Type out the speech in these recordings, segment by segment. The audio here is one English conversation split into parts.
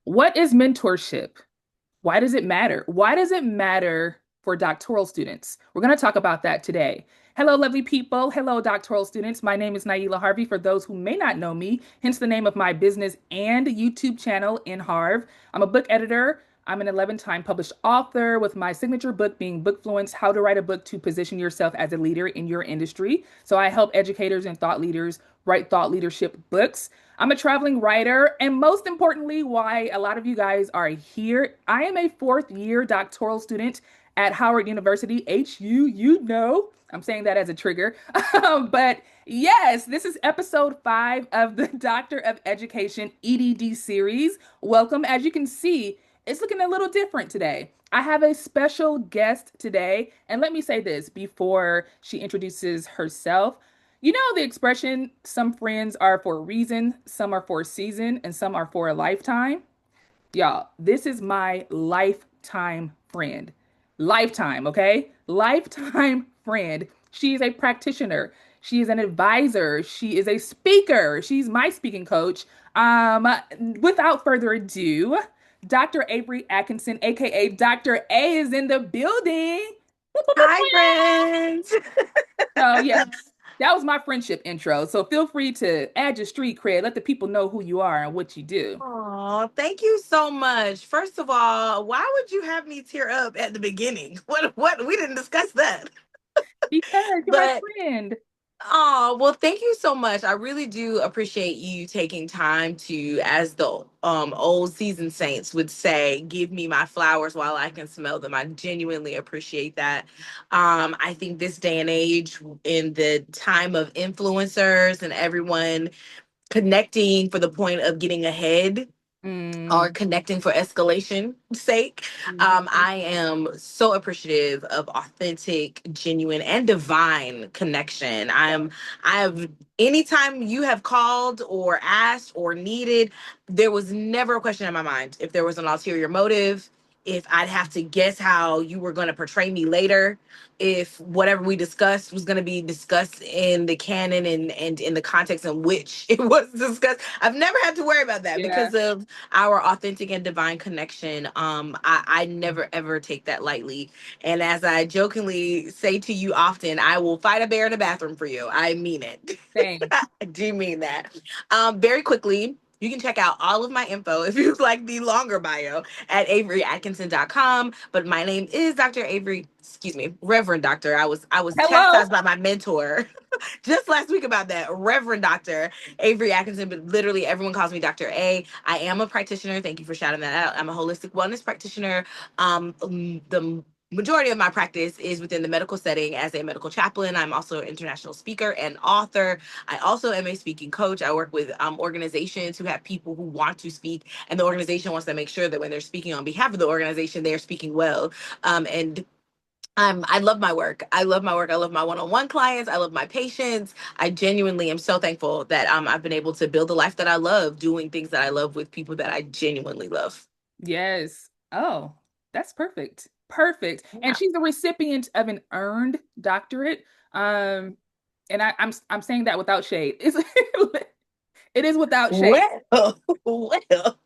What is mentorship? Why does it matter? Why does it matter for doctoral students? We're going to talk about that today. Hello, lovely people. Hello, doctoral students. My name is N.HARV for those who may not know me, hence the name of my business and YouTube channel, N.HARV. I'm a book editor. I'm an 11-time published author with my signature book being Bookfluence, How to Write a Book to Position Yourself as a Leader in Your Industry. So I help educators and thought leaders write thought leadership books. I'm a traveling writer, and most importantly, why a lot of you guys are here. I am a fourth year doctoral student at Howard University, HU, you know. I'm saying that as a trigger. But yes, this is episode 5 of the Doctor of Education EDD series. Welcome. As you can see, it's looking a little different today. I have a special guest today, and let me say this before she introduces herself. You know the expression, some friends are for a reason, some are for a season, and some are for a lifetime? Y'all, this is my lifetime friend. Lifetime, okay? Lifetime friend. She is a practitioner. She is an advisor. She is a speaker. She's my speaking coach. Without further ado, Dr. Avery Atkinson, aka Dr. A, is in the building. Hi, friends. So yeah, that was my friendship intro. So feel free to add your street cred, let the people know who you are and what you do. Oh, thank you so much. First of all, why would you have me tear up at the beginning? What we didn't discuss that. Because you're my But friend. oh, well, thank you so much. I really do appreciate you taking time to, as the old seasoned saints would say, give me my flowers while I can smell them. I genuinely appreciate that. I think this day and age, in the time of influencers and everyone connecting for the point of getting ahead Mm, or connecting for escalation sake. mhm. I am so appreciative of authentic, genuine, and divine connection. I have, anytime you have called or asked or needed, there was never a question in my mind if there was an ulterior motive, if I'd have to guess how you were going to portray me later, if whatever we discussed was going to be discussed in the canon and in the context in which it was discussed. I've never had to worry about that Yeah, because of our authentic and divine connection. I never ever take that lightly. And as I jokingly say to you often, I will fight a bear in the bathroom for you. I mean it. same. I do mean that. Very quickly, you can check out all of my info if you like the longer bio at averyatkinson.com. But my name is Dr. Avery, excuse me, Reverend Doctor. I was Hello. chastised by my mentor just last week about that. Reverend Doctor Avery Atkinson, but literally everyone calls me Dr. A. I am a practitioner. Thank you for shouting that out. I'm a holistic wellness practitioner. The majority of my practice is within the medical setting as a medical chaplain. I'm also an international speaker and author. I also am a speaking coach. I work with organizations who have people who want to speak, and the organization wants to make sure that when they're speaking on behalf of the organization, they're speaking well. And I love my work. I love my work. I love my one-on-one clients. I love my patients. I genuinely am so thankful that I've been able to build a life that I love, doing things that I love with people that I genuinely love. Yes. Oh, that's perfect. Perfect. And Yeah. she's a recipient of an earned doctorate. Um, and I'm saying that without shade. It is without shade. Well, well.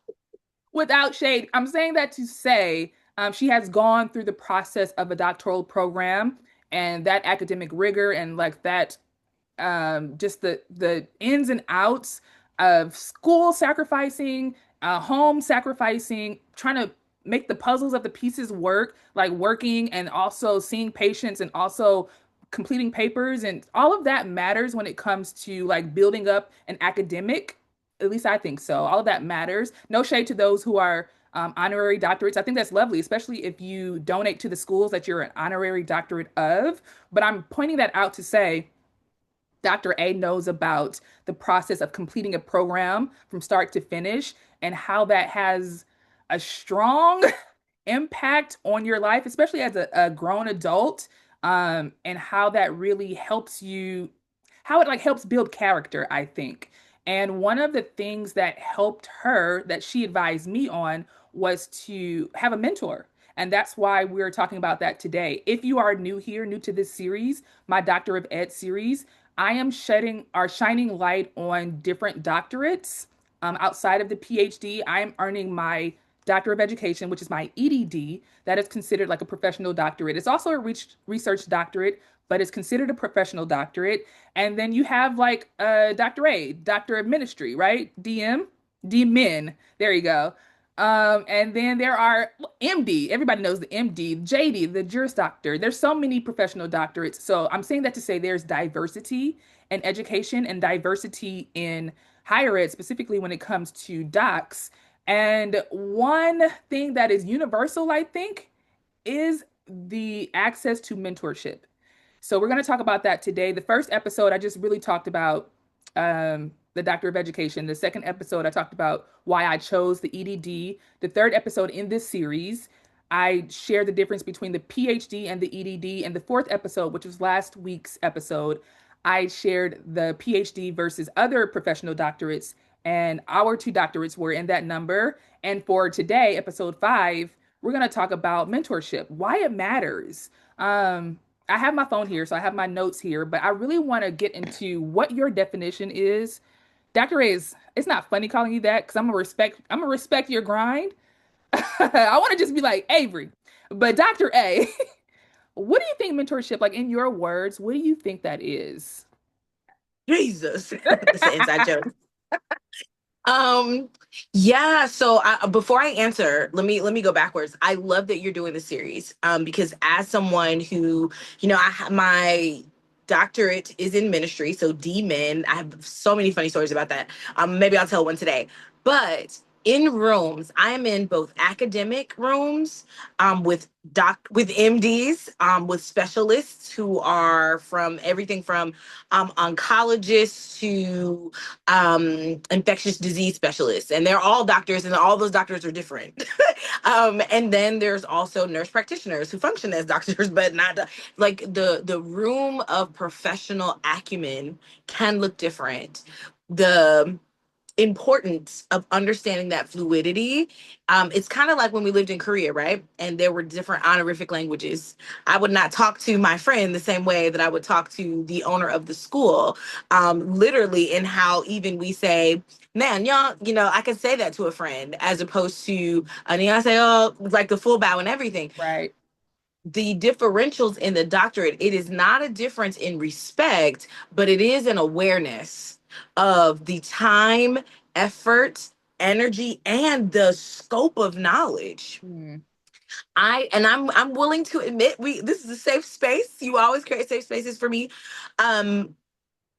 Without shade. I'm saying that to say she has gone through the process of a doctoral program and that academic rigor and like that just the ins and outs of school sacrificing, home sacrificing, trying to make the puzzles of the pieces work, like working and also seeing patients and also completing papers and all of that matters when it comes to like building up an academic. At least I think so. All of that matters. No shade to those who are honorary doctorates. I think that's lovely, especially if you donate to the schools that you're an honorary doctorate of. But I'm pointing that out to say Dr. A knows about the process of completing a program from start to finish and how that has a strong impact on your life, especially as a grown adult, and how that really helps you, how it like helps build character, I think. And one of the things that helped her that she advised me on was to have a mentor. And that's why we're talking about that today. If you are new here, new to this series, my Doctor of Ed series, I am shedding or shining light on different doctorates Outside of the PhD, I'm earning my Doctor of Education, which is my EDD. That is considered like a professional doctorate. It's also a research doctorate, but it's considered a professional doctorate. And then you have like Dr. A, Doctor of Ministry, right? DM, DMin. There you go. And then there are MD. Everybody knows the MD, JD, the Juris Doctor. There's so many professional doctorates. So I'm saying that to say there's diversity in education and diversity in higher ed, specifically when it comes to docs. And one thing that is universal, I think, is the access to mentorship. So we're going to talk about that today. The first episode, I just really talked about the Doctor of Education. The second episode, I talked about why I chose the EDD. The third episode in this series, I shared the difference between the PhD and the EDD. And the fourth episode, which was last week's episode, I shared the PhD versus other professional doctorates. And our two doctorates were in that number. And for today, episode 5, we're going to talk about mentorship, why it matters. I have my phone here, so I have my notes here, but I really want to get into what your definition is. Dr. A is, it's not funny calling you that because I'm gonna respect your grind. I want to just be like Avery. But Dr. A, what do you think mentorship, like in your words, what do you think that is? Jesus. That's an inside joke. Um, yeah, so before I answer, let me go backwards. I love that you're doing the series because as someone who, my doctorate is in ministry, so D-Min. I have so many funny stories about that. Maybe I'll tell one today. But in rooms, I am in both academic rooms with MDs, with specialists who are from everything from oncologists to infectious disease specialists, and they're all doctors, and all those doctors are different. And then there's also nurse practitioners who function as doctors, but not like the room of professional acumen can look different. The importance of understanding that fluidity. It's kind of like when we lived in Korea, right? And there were different honorific languages. I would not talk to my friend the same way that I would talk to the owner of the school. Literally, in how even we say, man, y'all, I can say that to a friend as opposed to, I say, oh, like the full bow and everything. Right. The differentials in the doctorate, it is not a difference in respect, but it is an awareness of the time, effort, energy, and the scope of knowledge. Mm. I'm willing to admit this is a safe space. You always create safe spaces for me. Um,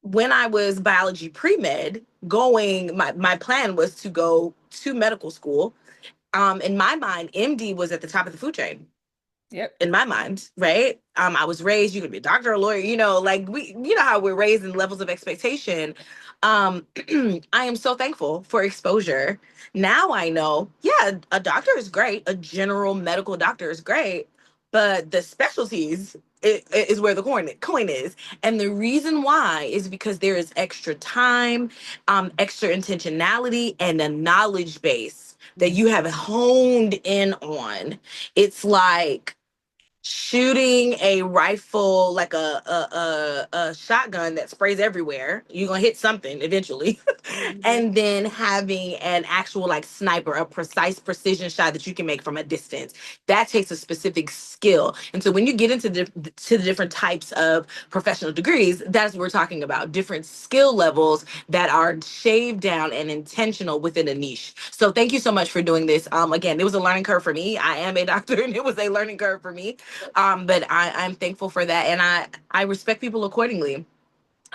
when I was biology pre-med, my plan was to go to medical school. In my mind, MD was at the top of the food chain Yep. in my mind, right? I was raised, you could be a doctor or a lawyer, like how we're raised in levels of expectation. I am so thankful for exposure. Now I know, yeah, a doctor is great, a general medical doctor is great, but the specialties is where the coin is. And the reason why is because there is extra time, extra intentionality, and a knowledge base that Mm. you have honed in on. It's like shooting a rifle, like a shotgun that sprays everywhere. You're gonna hit something eventually. Mhm. And then having an actual like sniper, a precise precision shot that you can make from a distance. That takes a specific skill. And so when you get into to the different types of professional degrees, that's what we're talking about, different skill levels that are shaved down and intentional within a niche. So thank you so much for doing this. Again, it was a learning curve for me. I am a doctor and it was a learning curve for me. But I'm thankful for that, and I respect people accordingly.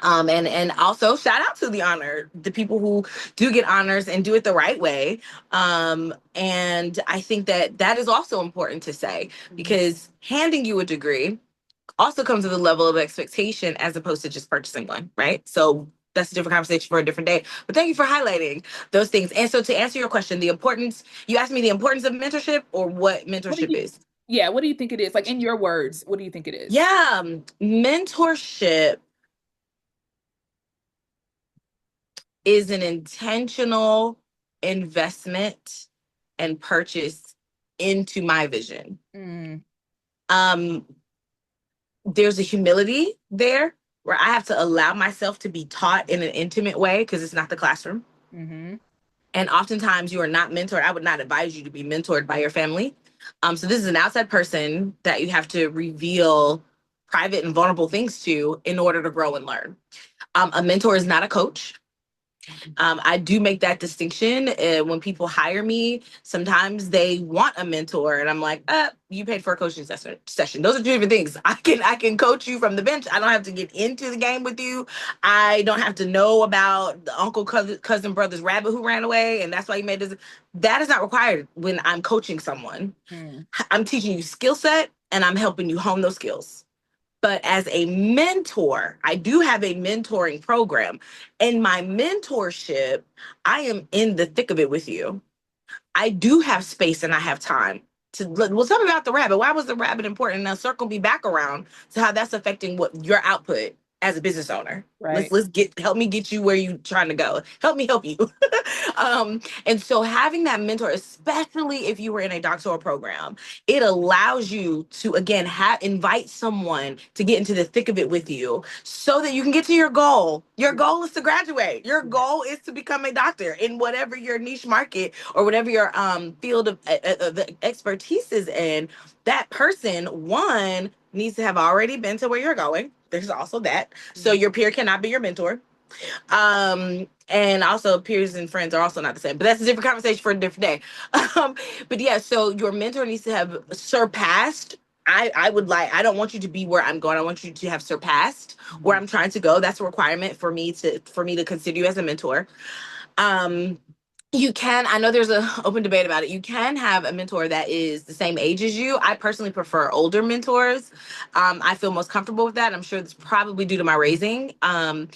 And also shout out to the people who do get honors and do it the right way. And I think that that is also important to say, Mhm. because handing you a degree also comes with a level of expectation as opposed to just purchasing one, right? So that's a different conversation for a different day. But thank you for highlighting those things. And so to answer your question, you asked me the importance of mentorship or what What do mentorship you, is. yeah, what do you think it is? Like in your words, what do you think it is? Yeah, mentorship is an intentional investment and purchase into my vision. Mm. Um, there's a humility there where I have to allow myself to be taught in an intimate way because it's not the classroom. Hmm. And oftentimes you are not mentored. I would not advise you to be mentored by your family. So this is an outside person that you have to reveal private and vulnerable things to in order to grow and learn. A mentor is not a coach. I do make that distinction. When people hire me, sometimes they want a mentor, and I'm like, you paid for a coaching session. Those are two different things. I can coach you from the bench. I don't have to get into the game with you. I don't have to know about the uncle, cousin, brother's rabbit who ran away, and that's why you made this. That is not required when I'm coaching someone. Mm. I'm teaching you skill set, and I'm helping you hone those skills. But as a mentor, I do have a mentoring program. In my mentorship, I am in the thick of it with you. I do have space and I have time to, well, tell me about the rabbit. Why was the rabbit important? And now circle me back around to how that's affecting what your output as a business owner. Right. Help me get you where you trying to go. Help you. And so having that mentor, especially if you were in a doctoral program, it allows you to again invite someone to get into the thick of it with you so that you can get to your goal. Your goal is to graduate. Your goal is to become a doctor in whatever your niche market or whatever your field of expertise is in. That person, one, needs to have already been to where you're going. There's also that. So Mm. your peer cannot be your mentor. And also peers and friends are also not the same, but that's a different conversation for a different day. Um, but yeah, so your mentor needs to have surpassed. I don't want you to be where I'm going. I want you to have surpassed where Mm. I'm trying to go. That's a requirement for me to consider you as a mentor. Um, you can, I know there's an open debate about it. You can have a mentor that is the same age as you. I personally prefer older mentors. I feel most comfortable with that. I'm sure it's probably due to my raising. I'm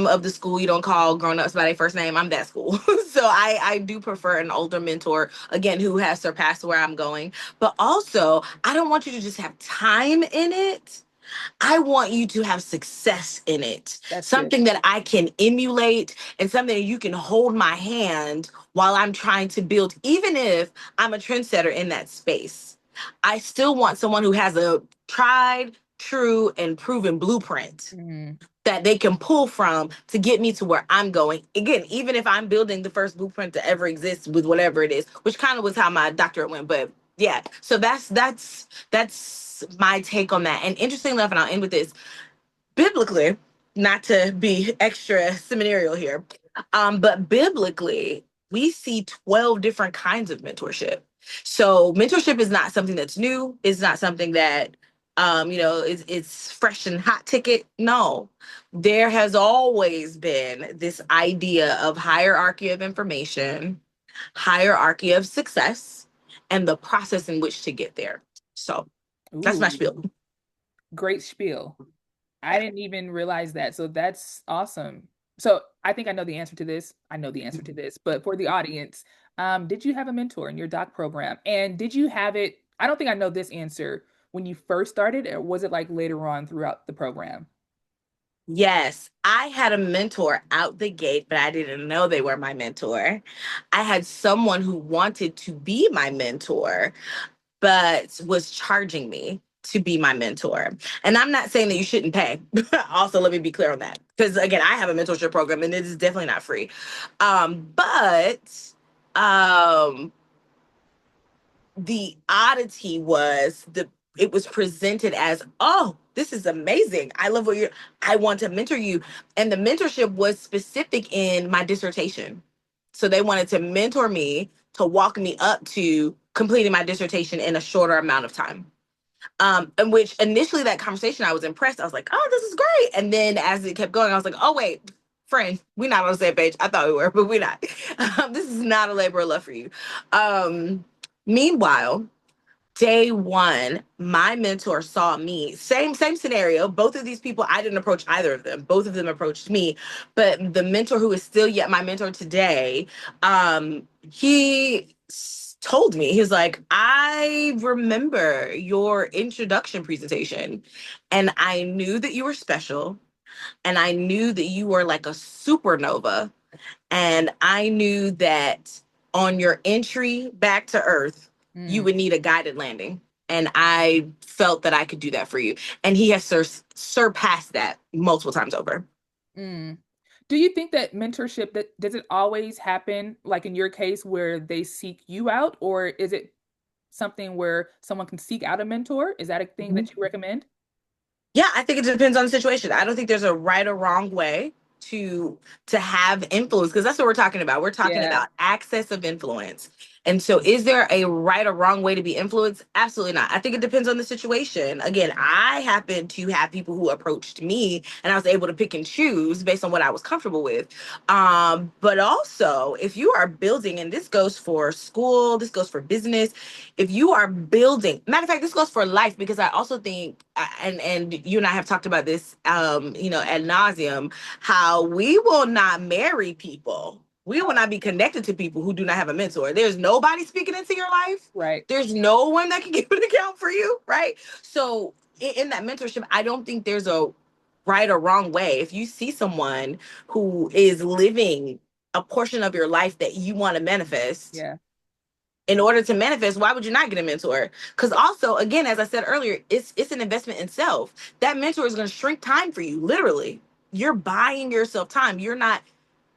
of the school you don't call grown-ups by their first name. I'm that school. So I do prefer an older mentor, again, who has surpassed where I'm going. But also, I don't want you to just have time in it. I want you to have success in it, That's good. something that I can emulate and something that you can hold my hand while I'm trying to build, even if I'm a trendsetter in that space. I still want someone who has a tried, true, and proven blueprint Mm. that they can pull from to get me to where I'm going. Again, even if I'm building the first blueprint to ever exist with whatever it is, which kind of was how my doctorate went. But yeah, so that's my take on that. And interesting enough, and I'll end with this, biblically, not to be extra seminarial here, but biblically, we see 12 different kinds of mentorship. So mentorship is not something that's new. It's not something that it's fresh and hot ticket. No, there has always been this idea of hierarchy of information, hierarchy of success, and the process in which to get there. So that's my Ooh, spiel. great spiel. I didn't even realize that. So that's awesome. So I think I know the answer to this. I know the answer to this, but for the audience, did you have a mentor in your doc program? And did you have it? I don't think I know this answer when you first started, or was it like later on throughout the program? Yes, I had a mentor out the gate, but I didn't know they were my mentor. I had someone who wanted to be my mentor, but was charging me to be my mentor. And I'm not saying that you shouldn't pay. Also, let me be clear on that. Because again, I have a mentorship program and it is definitely not free. But the oddity was the it was presented as, oh, this is amazing, I want to mentor you. And the mentorship was specific in my dissertation, so they wanted to mentor me to walk me up to completing my dissertation in a shorter amount of time. In which initially that conversation I was impressed. I was like, oh, this is great. And then as it kept going, I was like, oh wait, friend, we're not on the same page. I thought we were, but we're not. This is not a labor of love for you. Meanwhile, day one, my mentor saw me. Same scenario. Both of these people, I didn't approach either of them. Both of them approached me. But the mentor who is still yet my mentor today, he told me, he was like, I remember your introduction presentation, and I knew that you were special, and I knew that you were like a supernova, and I knew that on your entry back to Earth, you Mm. would need a guided landing. And I felt that I could do that for you. And he has surpassed that multiple times over. Mm. Do you think that mentorship, that does it always happen like in your case where they seek you out, or is it something where someone can seek out a mentor? Is that a thing that you recommend? Yeah, I think it depends on the situation. I don't think there's a right or wrong way to have influence, because that's what we're talking about. We're talking Yeah, about access of influence. And so is there a right or wrong way to be influenced? Absolutely not. I think it depends on the situation. Again, I happen to have people who approached me and I was able to pick and choose based on what I was comfortable with. But also, if you are building, and this goes for school, this goes for business, if you are building, matter of fact, this goes for life, because I also think, and you and I have talked about this, ad nauseum, how we will not marry people, we will not be connected to people who do not have a mentor. There's nobody speaking into your life. right. There's no one that can give an account for you, right? So in that mentorship, I don't think there's a right or wrong way. If you see someone who is living a portion of your life that you want to manifest, Yeah, in order to manifest, why would you not get a mentor? Because also, again, as I said earlier, it's an investment in self. That mentor is going to shrink time for you. Literally, you're buying yourself time. You're not.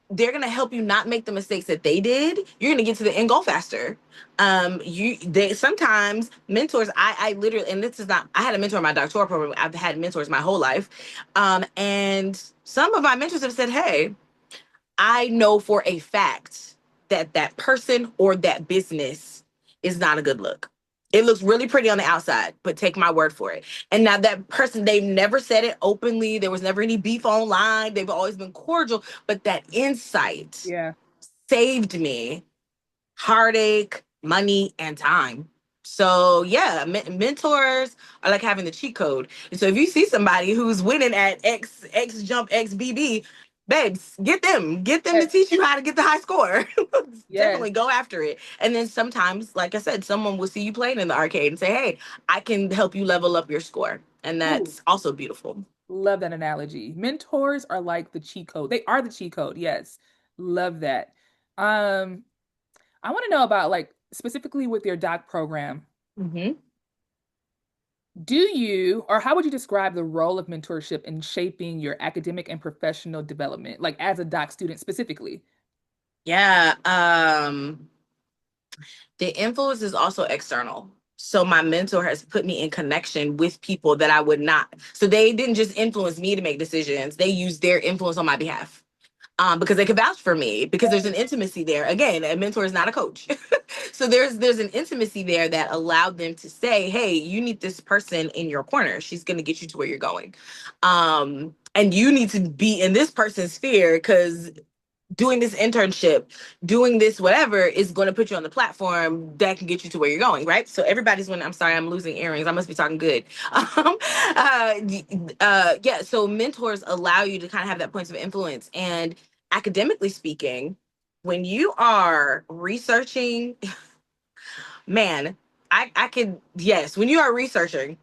They're going to help you not make the mistakes that they did. You're going to get to the end goal faster. They sometimes mentors. I literally, and this is not. I had a mentor in my doctoral program. I've had mentors my whole life, and some of my mentors have said, "Hey, I know for a fact that that person or that business is not a good look. It looks really pretty on the outside, but take my word for it." And now that person, they've never said it openly. There was never any beef online. They've always been cordial, but that insight yeah. saved me heartache, money, and time. So yeah, mentors are like having the cheat code. And so if you see somebody who's winning at X jump XBB, babes, get them to Yes, teach you how to get the high score. yes. Definitely go after it. And then sometimes, like I said, someone will see you playing in the arcade and say, "Hey, I can help you level up your score," and Ooh, that's also beautiful. love that analogy. Mentors are like the cheat code. They are the cheat code. Yes. Love that. Um, I want to know about like specifically with your doc program. Hmm. Do you, or how would you describe the role of mentorship in shaping your academic and professional development, like as a doc student specifically? Yeah. The influence is also external. So my mentor has put me in connection with people that I would not. So they didn't just influence me to make decisions. They used their influence on my behalf. Because they could vouch for me, because there's an intimacy there. Again, a mentor is not a coach. So there's an intimacy there that allowed them to say, "Hey, you need this person in your corner. She's going to get you to where you're going. And you need to be in this person's sphere, because doing this internship, doing this whatever is going to put you on the platform that can get you to where you're going," right? So everybody's winning. I'm sorry, I'm losing earrings. I must be talking good. Yeah. So mentors allow you to kind of have that points of influence. And academically speaking, when you are researching, man, I could, yes, when you are researching,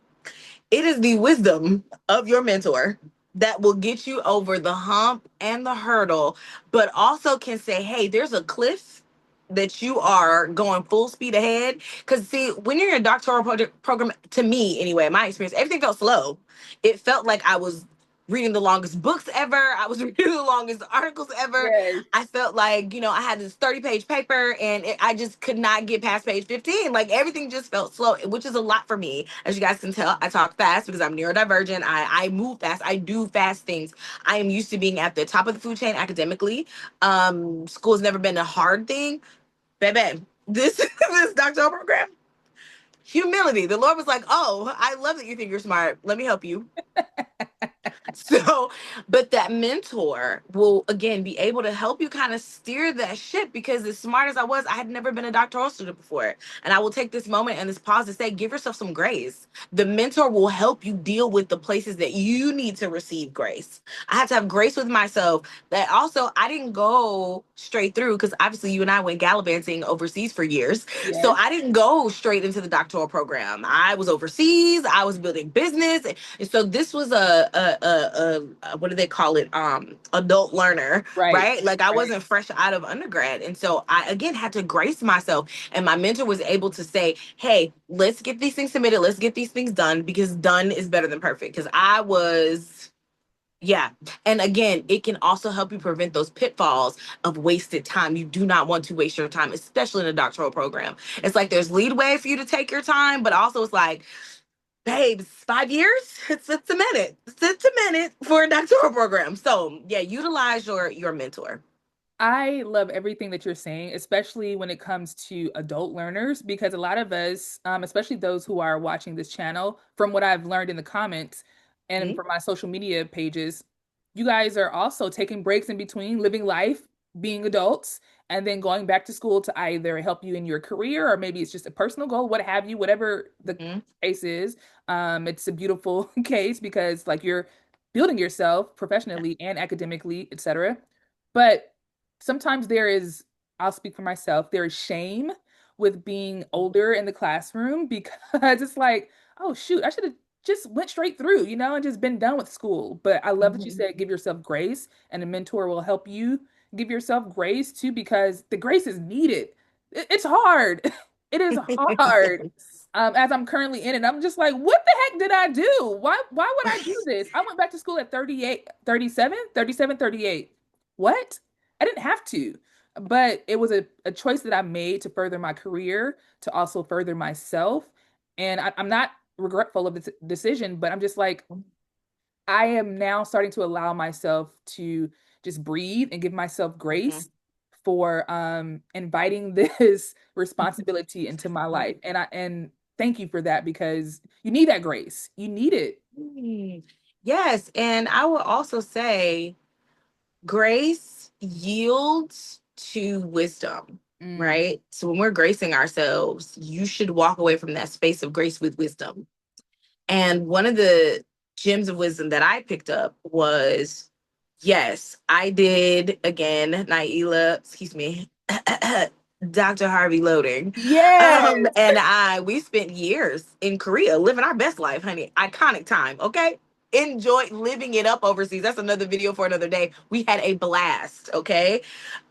it is the wisdom of your mentor that will get you over the hump and the hurdle, but also can say, "Hey, there's a cliff that you are going full speed ahead." Because, see, when you're in a doctoral program, to me anyway, my experience, everything felt slow. It felt like I was reading the longest books ever. I was reading the longest articles ever. Yes. I felt like, I had this 30-page paper and I just could not get past page 15. Like everything just felt slow, which is a lot for me. As you guys can tell, I talk fast because I'm neurodivergent. I move fast. I do fast things. I am used to being at the top of the food chain academically. School's never been a hard thing. Baby, this this doctoral program, humility. The Lord was like, "Oh, I love that you think you're smart. Let me help you." So, but that mentor will again be able to help you kind of steer that ship, because as smart as I was, I had never been a doctoral student before. And I will take this moment and this pause to say, give yourself some grace. The mentor will help you deal with the places that you need to receive grace. I had to have grace with myself, that also I didn't go straight through, because obviously you and I went gallivanting overseas for years. So Yes. I didn't go straight into the doctoral program. I was overseas, I was building business. And so this was a what do they call it? Adult learner, Right. right? Like I Right. wasn't fresh out of undergrad. And so I again had to grace myself. And my mentor was able to say, "Hey, let's get these things submitted, let's get these things done, because done is better than perfect." Because I was Yeah. And again, it can also help you prevent those pitfalls of wasted time. You do not want to waste your time, especially in a doctoral program. It's like there's leadway for you to take your time, but also it's like, babes, 5 years? It's a minute. It's a minute for a doctoral program. So yeah, utilize your mentor. I love everything that you're saying, especially when it comes to adult learners, because a lot of us, especially those who are watching this channel, from what I've learned in the comments and Mhm. from my social media pages, you guys are also taking breaks in between living life, being adults, and then going back to school to either help you in your career or maybe it's just a personal goal, what have you, whatever the Mhm. case is. It's a beautiful case because like you're building yourself professionally and academically, etc. But sometimes there is, I'll speak for myself, there is shame with being older in the classroom because it's like, oh shoot, I should have just went straight through, and just been done with school. But I love that you Mhm. said give yourself grace, and a mentor will help you give yourself grace too, because the grace is needed. It's hard. It is hard. As I'm currently in it, I'm just like, what the heck did I do? Why would I do this? I went back to school at 38, 37, 37, 38. What? I didn't have to, but it was a choice that I made to further my career, to also further myself. And I'm not regretful of the decision, but I'm just like, I am now starting to allow myself to just breathe and give myself Mhm. grace for inviting this responsibility into my life. And thank you for that because you need that grace. You need it. Mhm. Yes, and I will also say grace yields to wisdom, Mm, right? So when we're gracing ourselves, you should walk away from that space of grace with wisdom. And one of the gems of wisdom that I picked up was, yes, I did again, Naila, excuse me, Dr. Harvey loading. yes, And we spent years in Korea living our best life, honey. Iconic time, okay? Enjoyed living it up overseas. That's another video for another day. We had a blast, okay?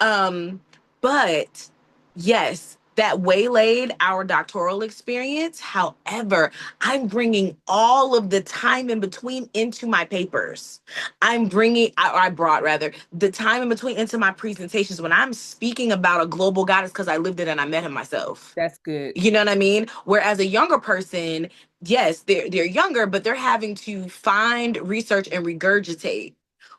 Um, but yes, that waylaid our doctoral experience. However, I'm bringing all of the time in between into my papers. I brought rather the time in between into my presentations when I'm speaking about a global goddess because I lived it and I met him myself. that's good. You know what I mean? Whereas a younger person, yes, they're younger, but they're having to find, research, and regurgitate.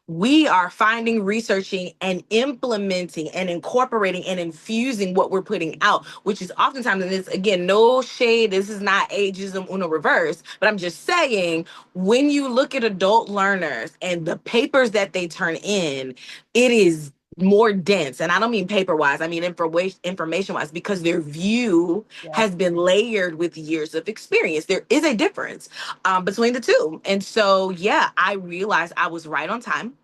We are finding, researching, and implementing and incorporating and infusing what we're putting out, which is oftentimes, and this again, no shade, this is not ageism uno reverse, but I'm just saying, when you look at adult learners and the papers that they turn in, it is more dense. And I don't mean paper wise, I mean information wise, because their view Yeah. has been layered with years of experience. There is a difference between the two. And so, yeah, I realized I was right on time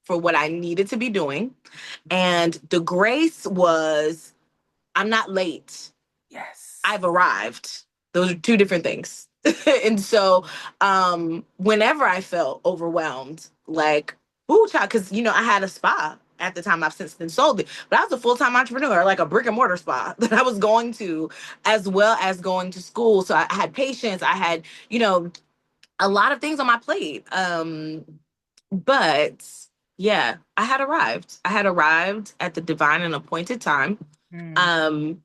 for what I needed to be doing. And the grace was I'm not late. Yes. I've arrived. Those are two different things. And so whenever I felt overwhelmed, like, ooh, child, because I had a spa at the time. I've since then sold it, but I was a full-time entrepreneur, like a brick and mortar spa that I was going to, as well as going to school. So I had patients, I had, a lot of things on my plate. But yeah, I had arrived. I had arrived at the divine and appointed time. Mm. Um,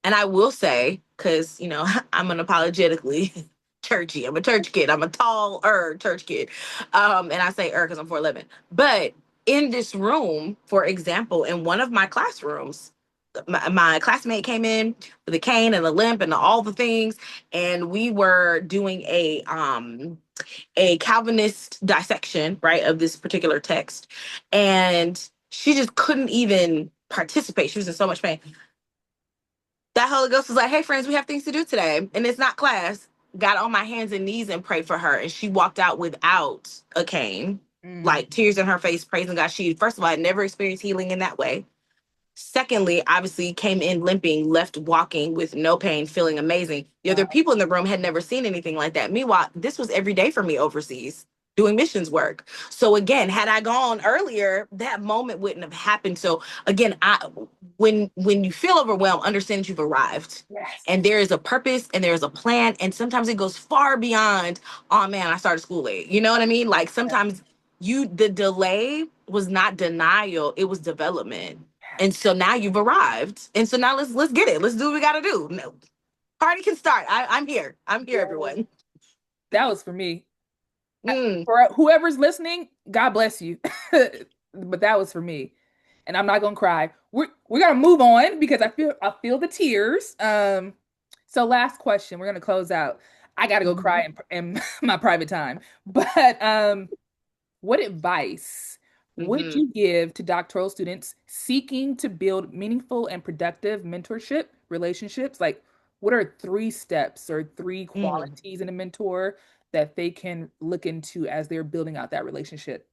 and I will say, because, I'm unapologetically churchy. I'm a church kid. I'm a tall church kid. And I say because I'm 4'11". But in this room, for example, in one of my classrooms, my classmate came in with a cane and a limp and all the things, and we were doing a Calvinist dissection, right, of this particular text, and she just couldn't even participate. She was in so much pain. That Holy Ghost was like, hey, friends, we have things to do today. And it's not class. Got on my hands and knees and prayed for her. And she walked out without a cane, Mm. like tears in her face, praising God. She, first of all, had never experienced healing in that way. Secondly, obviously came in limping, left walking with no pain, feeling amazing. The other Wow. people in the room had never seen anything like that. Meanwhile, this was every day for me overseas doing missions work. So again, had I gone earlier, that moment wouldn't have happened. So again, when you feel overwhelmed, understand that you've arrived. Yes. And there is a purpose and there is a plan. And sometimes it goes far beyond, oh man, I started school late. You know what I mean? Like Yes. sometimes The delay was not denial, it was development. And Yes. so now you've arrived. And so now let's get it. Let's do what we gotta do. No, party can start. I'm here. I'm here, Yes. everyone. That was for me. Mm, For whoever's listening, God bless you. But that was for me. And I'm not gonna cry. We're gonna move on because I feel the tears. So last question, we're gonna close out. I gotta go cry mhm, in my private time. But what advice would mhm, you give to doctoral students seeking to build meaningful and productive mentorship relationships? Like, what are three steps or three mm. qualities in a mentor that they can look into as they're building out that relationship?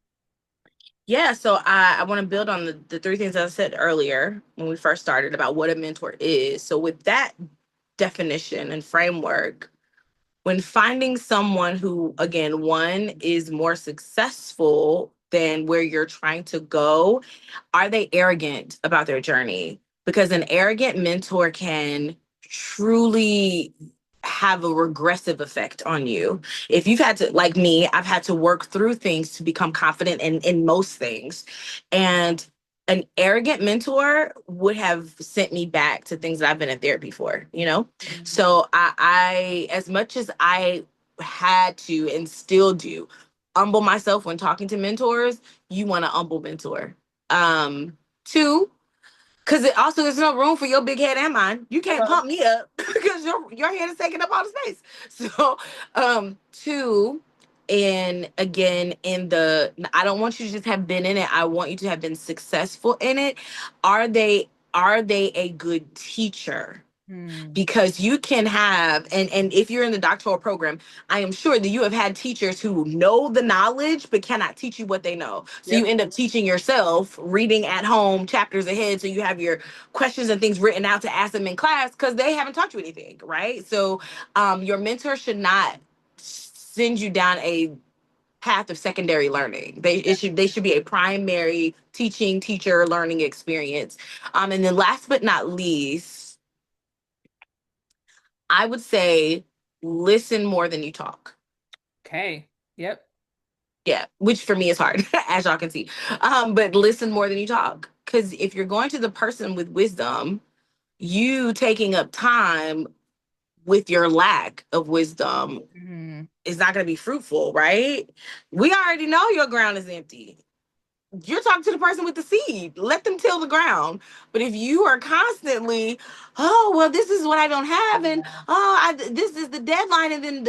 Yeah, so I want to build on the three things I said earlier when we first started about what a mentor is. So with that definition and framework, when finding someone who, again, one is more successful than where you're trying to go, are they arrogant about their journey? Because an arrogant mentor can truly have a regressive effect on you. If you've had to, like me, I've had to work through things to become confident in most things. And an arrogant mentor would have sent me back to things that I've been in therapy for, you know? Mhm. So as much as I had to and still do humble myself when talking to mentors, you want to humble mentor. Two, because it also there's no room for your big head and mine. You can't Hello. pump me up because your head is taking up all the space. So, two, and again, I don't want you to just have been in it. I want you to have been successful in it. Are they a good teacher? Hmm. Because you can have, and if you're in the doctoral program, I am sure that you have had teachers who know the knowledge but cannot teach you what they know, so you Yep. end up teaching yourself, reading at home chapters ahead, so you have your questions and things written out to ask them in class because they haven't taught you anything, right? So your mentor should not send you down a path of secondary learning. They should be a primary teaching teacher learning experience. And then last but not least, I would say listen more than you talk. Okay. Yep. Yeah, which for me is hard, as y'all can see. But listen more than you talk. Because if you're going to the person with wisdom, you taking up time with your lack of wisdom Mhm. is not going to be fruitful, right? We already know your ground is empty. You're talking to the person with the seed. Let them till the ground. But if you are constantly, oh well, this is what I don't have, and Yeah. this is the deadline, and then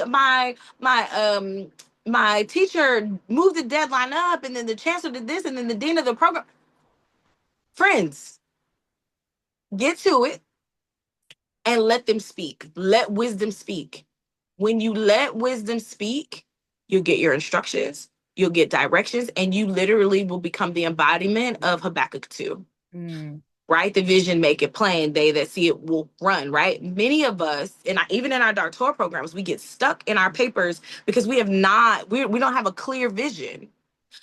my teacher moved the deadline up, and then the chancellor did this, and then the dean of the program. Friends, get to it and let them speak. Let wisdom speak. When you let wisdom speak, you'll get your instructions, you'll get directions, and you literally will become the embodiment of Habakkuk 2. Mm. Right? The vision make it plain. They that see it will run, right? Many of us, and even in our doctoral programs, we get stuck in our papers because we don't have a clear vision.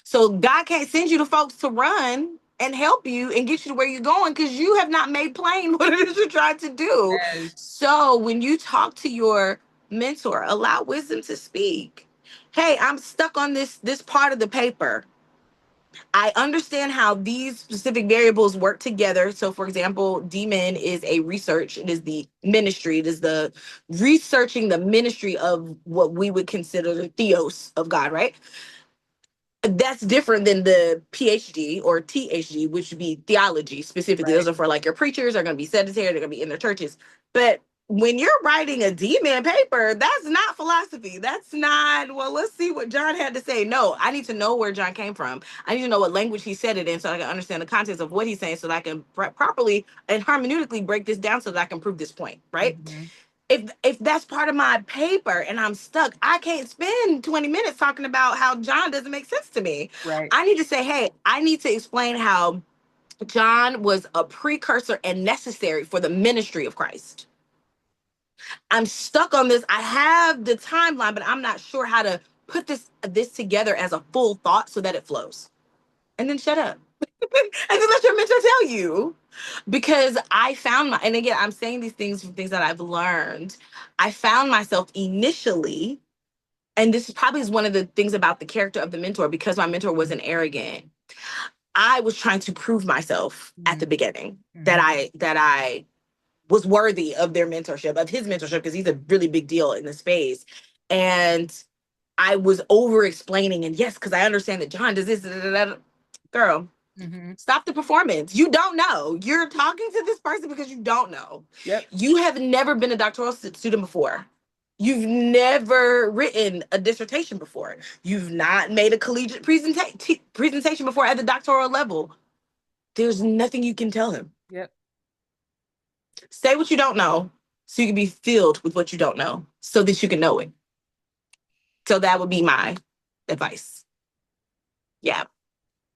So God can't send you to folks to run and help you and get you to where you're going because you have not made plain what it is you're trying to do. Yes. So when you talk to your mentor, allow wisdom to speak. Hey, I'm stuck on this part of the paper. I understand how these specific variables work together. So, for example, DMIN is a research, it is the ministry, it is the researching the ministry of what we would consider the theos of God, right? That's different than the PhD or THD, which would be theology specifically. Right. Those are for like your preachers are going to be sedentary, they're going to be in their churches. But when you're writing a D-man paper, that's not philosophy. That's not, well, let's see what John had to say. No, I need to know where John came from. I need to know what language he said it in so I can understand the context of what he's saying so that I can properly and hermeneutically break this down so that I can prove this point, right? Mhm. If that's part of my paper and I'm stuck, I can't spend 20 minutes talking about how John doesn't make sense to me. Right. I need to say, hey, I need to explain how John was a precursor and necessary for the ministry of Christ. I'm stuck on this. I have the timeline, but I'm not sure how to put this together as a full thought so that it flows. And then shut up. And then let your mentor tell you. Because and again, I'm saying these things from things that I've learned. I found myself initially and this probably is one of the things about the character of the mentor, because my mentor wasn't arrogant. I was trying to prove myself at the Mm-hmm. beginning that Mm-hmm. I was worthy of their mentorship, of his mentorship, because he's a really big deal in the space. And I was over explaining, and yes, because I understand that John does this. Da, da, da. Girl, Mm-hmm. stop the performance. You don't know. You're talking to this person because you don't know. Yep. You have never been a doctoral student before. You've never written a dissertation before. You've not made a collegiate presentation before at the doctoral level. There's nothing you can tell him. Yep. Say what you don't know so you can be filled with what you don't know so that you can know it. So that would be my advice. Yeah.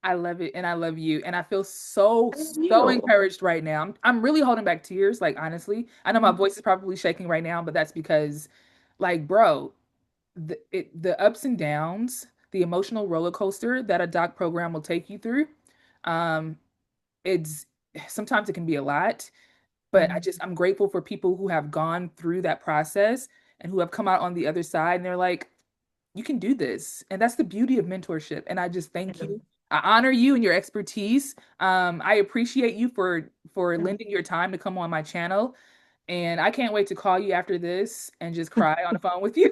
I love it and I love you. And I feel so, Thank so you. encouraged right now. I'm really holding back tears, like honestly. I know my voice is probably shaking right now, but that's because, like, bro, the ups and downs, the emotional roller coaster that a doc program will take you through, um, it's sometimes it can be a lot. But I'm grateful for people who have gone through that process and who have come out on the other side and they're like, you can do this. And that's the beauty of mentorship. And I just thank you. I honor you and your expertise. I appreciate you for lending your time to come on my channel. And I can't wait to call you after this and just cry on the phone with you.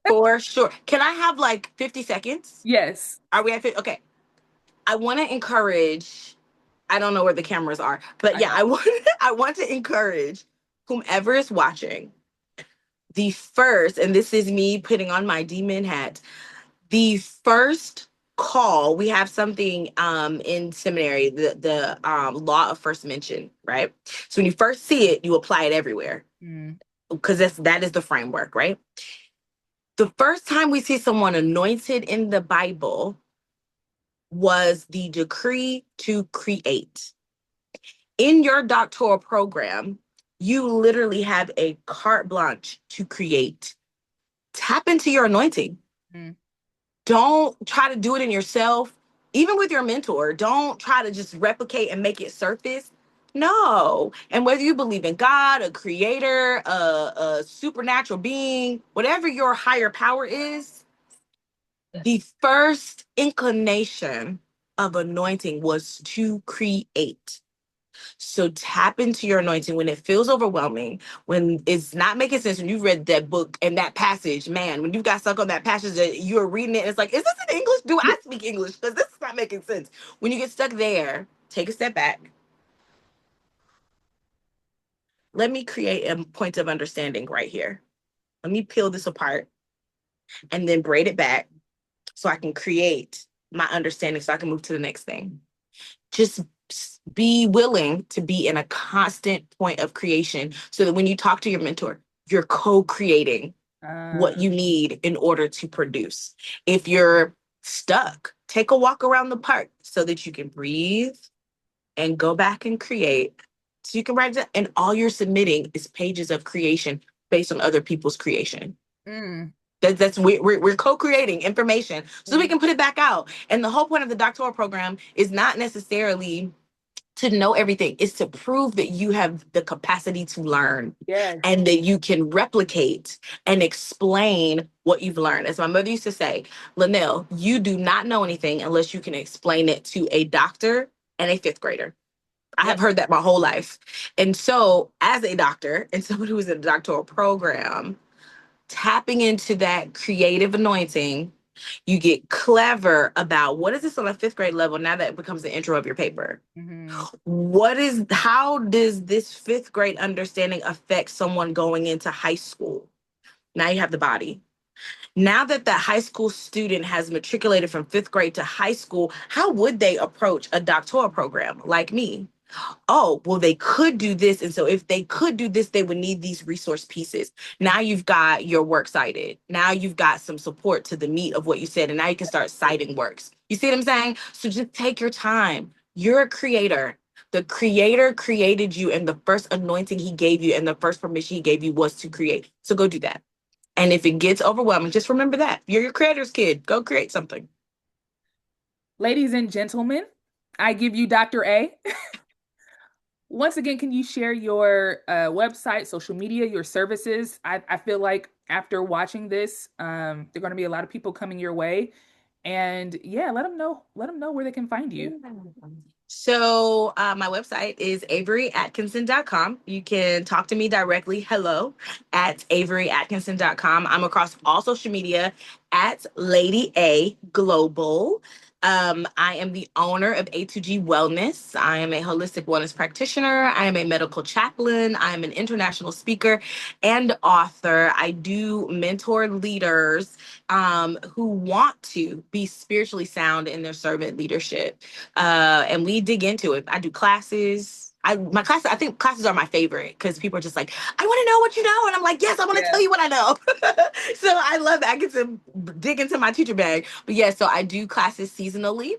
For sure. Can I have like 50 seconds? Yes, Are we at 50? Okay. I want to encourage, I don't know where the cameras are, but I yeah, got I want to encourage whomever is watching, the first, and this is me putting on my demon hat, the first call, we have something in seminary, the law of first mention, right? So when you first see it, you apply it everywhere, you. because that is the framework, right? The first time we see someone anointed in the Bible was the decree to create. In your doctoral program, you literally have a carte blanche to create. Tap into your anointing. Mm, Don't try to do it in yourself. Even with your mentor, don't try to just replicate and make it surface. No. And whether you believe in God, a creator, a supernatural being, whatever your higher power is, the first inclination of anointing was to create. So tap into your anointing when it feels overwhelming, when it's not making sense, when you've read that book and that passage, man, when you got stuck on that passage that you're reading it, it's like, is this in English? Do I speak English? Because this is not making sense. When you get stuck there, take a step back. Let me create a point of understanding right here. Let me peel this apart and then braid it back so I can create my understanding so I can move to the next thing. Just be willing to be in a constant point of creation so that when you talk to your mentor, you're co-creating uh, what you need in order to produce. If you're stuck, take a walk around the park so that you can breathe and go back and create. So you can write it, and all you're submitting is pages of creation based on other people's creation. mm, That's we're co-creating information so we mm, can put it back out. And the whole point of the doctoral program is not necessarily to know everything, is to prove that you have the capacity to learn yes. and that you can replicate and explain what you've learned. As my mother used to say, Linnell, you do not know anything unless you can explain it to a doctor and a fifth grader. I have Yep. heard that my whole life. And so, as a doctor and someone who is in a doctoral program, tapping into that creative anointing, you get clever about what is this on a fifth grade level. Now that becomes the intro of your paper. Hmm. How does this fifth grade understanding affect someone going into high school? Now you have the body. Now that that high school student has matriculated from fifth grade to high school, how would they approach a doctoral program like me? Oh, well, they could do this. And so if they could do this, they would need these resource pieces. Now you've got your work cited. Now you've got some support to the meat of what you said. And now you can start citing works. You see what I'm saying? So just take your time. You're a creator. The creator created you, and the first anointing he gave you and the first permission he gave you was to create. So go do that. And if it gets overwhelming, just remember that you're your creator's kid. Go create something. Ladies and gentlemen, I give you Dr. A. Once again, can you share your website, social media, your services? I feel like after watching this, there are going to be a lot of people coming your way. And yeah, let them know where they can find you. So my website is averyatkinson.com. You can talk to me directly. Hello at averyatkinson.com. I'm across all social media at Lady A Global. I am the owner of A2G Wellness. I am a holistic wellness practitioner. I am a medical chaplain. I am an international speaker and author. I do mentor leaders who want to be spiritually sound in their servant leadership. And we dig into it. I do classes. My classes, I think classes are my favorite because people are just like, I want to know what you know. And I'm like, yes, I want to Yeah. tell you what I know. So I love that. I get to dig into my teacher bag. But yeah, so I do classes seasonally.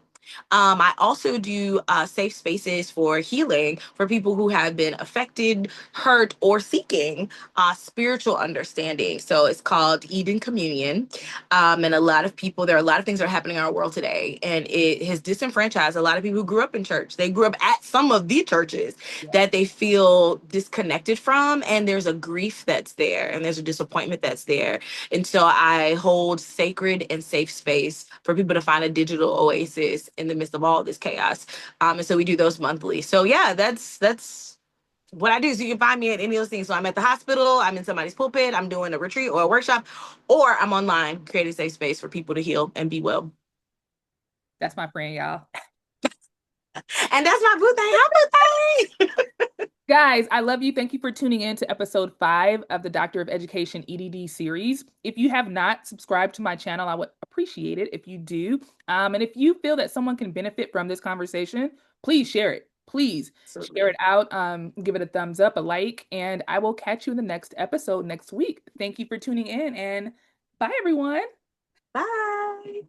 I also do safe spaces for healing for people who have been affected, hurt, or seeking spiritual understanding. So it's called Eden Communion. And a lot of people, there are a lot of things that are happening in our world today, and it has disenfranchised a lot of people who grew up in church. They grew up at some of the churches Yeah. that they feel disconnected from, and there's a grief that's there, and there's a disappointment that's there. And so I hold sacred and safe space for people to find a digital oasis in the midst of all this chaos. And so we do those monthly. So yeah, that's what I do. So you can find me at any of those things. So I'm at the hospital, I'm in somebody's pulpit, I'm doing a retreat or a workshop, or I'm online, creating a safe space for people to heal and be well. That's my friend, y'all. And that's my boo thing. Hi, boo thing. Guys, I love you. Thank you for tuning in to episode 5 of the Doctor of Education EDD series. If you have not subscribed to my channel, I would appreciate it if you do. And if you feel that someone can benefit from this conversation, please share it. Please share Absolutely. it out. Give it a thumbs up, a like, and I will catch you in the next episode next week. Thank you for tuning in, and bye, everyone. Bye.